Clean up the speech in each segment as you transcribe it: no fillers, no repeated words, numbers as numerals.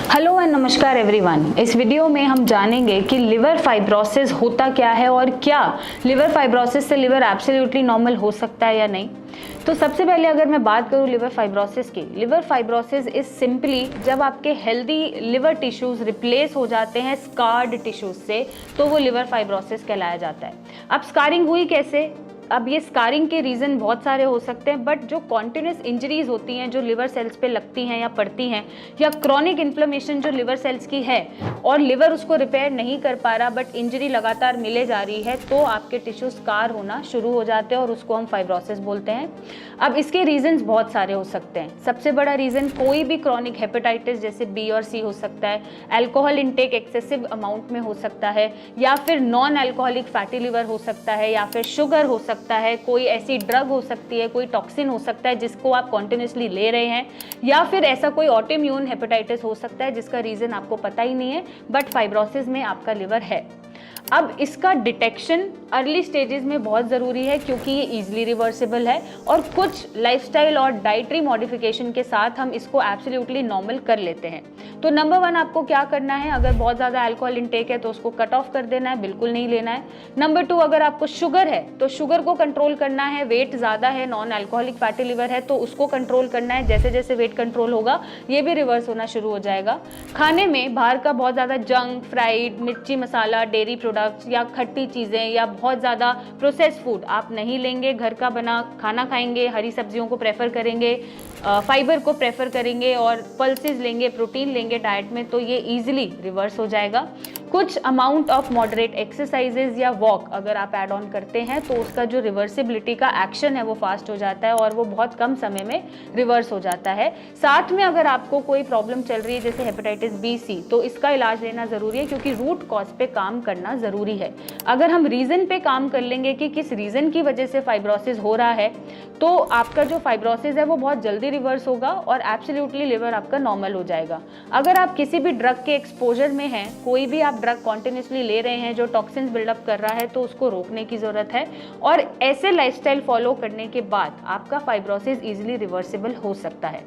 Hello and नमस्कार everyone. इस video में हम जानेंगे कि लिवर फाइब्रोसिस होता क्या है और क्या लिवर फाइब्रोसिस से लिवर एब्सोल्युटली नॉर्मल हो सकता है या नहीं। तो सबसे पहले अगर मैं बात करूं लिवर फाइब्रोसिस की, लिवर फाइब्रोसिस इज सिंपली जब आपके हेल्दी लिवर टिश्यूज रिप्लेस हो जाते हैं स्कार्ड टिश्यूज से, तो वो लिवर फाइब्रोसिस कहलाया जाता है। अब स्कारिंग हुई कैसे? अब ये स्कारिंग के रीज़न बहुत सारे हो सकते हैं, बट जो कॉन्टिन्यूस इंजरीज होती हैं जो लिवर सेल्स पे लगती हैं या पड़ती हैं, या क्रॉनिक इन्फ्लेमेशन जो लिवर सेल्स की है और लिवर उसको रिपेयर नहीं कर पा रहा बट इंजरी लगातार मिले जा रही है, तो आपके टिश्यू स्कार होना शुरू हो जाते हैं और उसको हम फाइब्रोसिस बोलते हैं। अब इसके रीजंस बहुत सारे हो सकते हैं। सबसे बड़ा रीज़न कोई भी क्रॉनिक हेपेटाइटिस जैसे बी और सी हो सकता है, अल्कोहल इंटेक एक्सेसिव अमाउंट में हो सकता है, या फिर नॉन अल्कोहलिक फैटी लिवर हो सकता है, या फिर शुगर हो सकता है, कोई ऐसी ड्रग हो सकती है, कोई टॉक्सिन हो सकता है जिसको आप कॉन्टिन्यूसली ले रहे हैं, या फिर ऐसा कोई ऑटोइम्यून हेपेटाइटिस हो सकता है जिसका रीज़न आपको पता ही नहीं है बट फाइब्रोसिस में आपका लिवर है। अब इसका डिटेक्शन अर्ली स्टेजेस में बहुत ज़रूरी है क्योंकि ये ईजिली रिवर्सिबल है और कुछ लाइफस्टाइल और डाइटरी मॉडिफिकेशन के साथ हम इसको एब्सोल्युटली नॉर्मल कर लेते हैं। तो नंबर 1 आपको क्या करना है, अगर बहुत ज़्यादा अल्कोहल इंटेक है तो उसको कट ऑफ कर देना है, बिल्कुल नहीं लेना है। नंबर 2, अगर आपको शुगर है तो शुगर को कंट्रोल करना है। वेट ज़्यादा है, नॉन अल्कोहलिक फैटी लिवर है तो उसको कंट्रोल करना है। जैसे जैसे वेट कंट्रोल होगा ये भी रिवर्स होना शुरू हो जाएगा। खाने में बाहर का बहुत ज़्यादा जंक, फ्राइड, मिर्ची मसाला, डेयरी प्रोडक्ट्स या खट्टी चीज़ें या बहुत ज़्यादा प्रोसेस्ड फूड आप नहीं लेंगे। घर का बना खाना खाएंगे, हरी सब्जियों को प्रेफर करेंगे, फाइबर को प्रेफर करेंगे और पल्सेस लेंगे, प्रोटीन लेंगे डाइट में, तो ये इजीली रिवर्स हो जाएगा। कुछ अमाउंट ऑफ मॉडरेट एक्सरसाइजेज या वॉक अगर आप ऐड ऑन करते हैं तो उसका जो रिवर्सिबिलिटी का एक्शन है वो फास्ट हो जाता है और वो बहुत कम समय में रिवर्स हो जाता है। साथ में अगर आपको कोई प्रॉब्लम चल रही है जैसे हेपेटाइटिस बी, सी, तो इसका इलाज लेना ज़रूरी है क्योंकि रूट कॉज पे काम करना ज़रूरी है। अगर हम रीज़न पे काम कर लेंगे कि किस रीज़न की वजह से फाइब्रोसिस हो रहा है तो आपका जो फाइब्रोसिस है वो बहुत जल्दी रिवर्स होगा और एब्सोल्युटली लिवर आपका नॉर्मल हो जाएगा। अगर आप किसी भी ड्रग के एक्सपोजर में हैं, कोई भी आप ड्रग कॉन्टिन्यूसली ले रहे हैं जो टॉक्सिन्स बिल्डअप कर रहा है, तो उसको रोकने की ज़रूरत है और ऐसे लाइफस्टाइल फॉलो करने के बाद आपका फाइब्रोसिस इजीली रिवर्सिबल हो सकता है।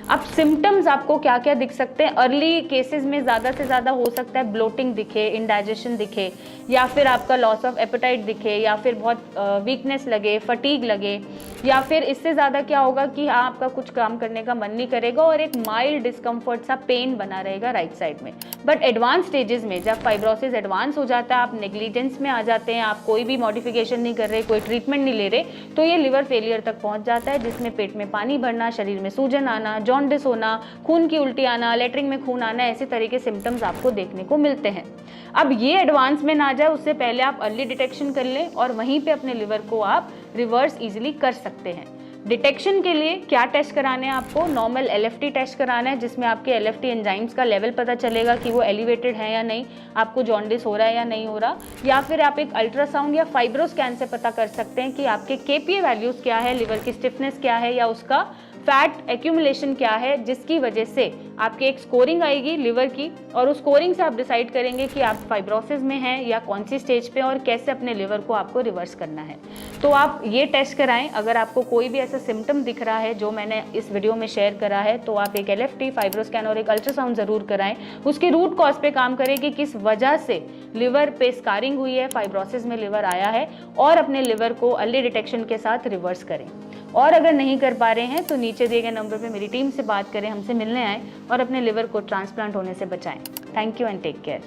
अब सिम्टम्स आपको क्या क्या दिख सकते हैं? अर्ली केसेस में ज़्यादा से ज़्यादा हो सकता है ब्लोटिंग दिखे, इंडाइजेशन दिखे, या फिर आपका लॉस ऑफ एपेटाइट दिखे, या फिर बहुत वीकनेस लगे, फटीग लगे, या फिर इससे ज़्यादा क्या होगा कि हाँ आपका कुछ काम करने का मन नहीं करेगा और एक माइल्ड डिस्कम्फर्ट सा पेन बना रहेगा राइट साइड में। बट एडवांस स्टेजेस में जब फाइब्रोसिस एडवांस हो जाता है, आप नेग्लिजेंस में आ जाते हैं, आप कोई भी मॉडिफिकेशन नहीं कर रहे, कोई ट्रीटमेंट नहीं ले रहे, तो ये लिवर फेलियर तक पहुंच जाता है जिसमें पेट में पानी भरना, शरीर में सूजन आना, जॉन्डिस होना, खून की उल्टी आना, लेटरिन में खून आना, ऐसे तरह के सिम्टम्स आपको देखने को मिलते हैं। अब ये एडवांस में ना जाए उससे पहले आप अर्ली डिटेक्शन कर लें और वहीं पे अपने लिवर को आप रिवर्स इजीली कर सकते हैं। डिटेक्शन के लिए क्या टेस्ट कराने हैं आपको? नॉर्मल एलएफटी टेस्ट कराना है जिसमें आपके एलएफटी एंजाइम्स का लेवल पता चलेगा कि वो एलिवेटेड है या नहीं, आपको जॉन्डिस हो रहा है या नहीं हो रहा, या फिर आप एक अल्ट्रासाउंड या फाइब्रो स्कैन से पता कर सकते हैं कि आपके केपीए वैल्यूज़ क्या है, लिवर की स्टिफनेस क्या है, या उसका फैट एक्यूमुलेशन क्या है, जिसकी वजह से आपकी एक स्कोरिंग आएगी लिवर की और उस स्कोरिंग से आप डिसाइड करेंगे कि आप फाइब्रोसिस में हैं या कौन सी स्टेज पे और कैसे अपने लिवर को आपको रिवर्स करना है। तो आप ये टेस्ट कराएं। अगर आपको कोई भी ऐसा सिम्टम दिख रहा है जो मैंने इस वीडियो में शेयर करा है तो आप एक एलएफटी, फाइब्रो स्कैन और एक अल्ट्रासाउंड ज़रूर कराएं। उसके रूट कॉज पे काम करें कि किस वजह से लिवर पे स्कारिंग हुई है, फाइब्रोसिस में लिवर आया है, और अपने लिवर को अर्ली डिटेक्शन के साथ रिवर्स करें। और अगर नहीं कर पा रहे हैं तो नीचे दिए गए नंबर पे मेरी टीम से बात करें, हमसे मिलने आएँ और अपने लिवर को ट्रांसप्लांट होने से बचाएं। Thank you and take care.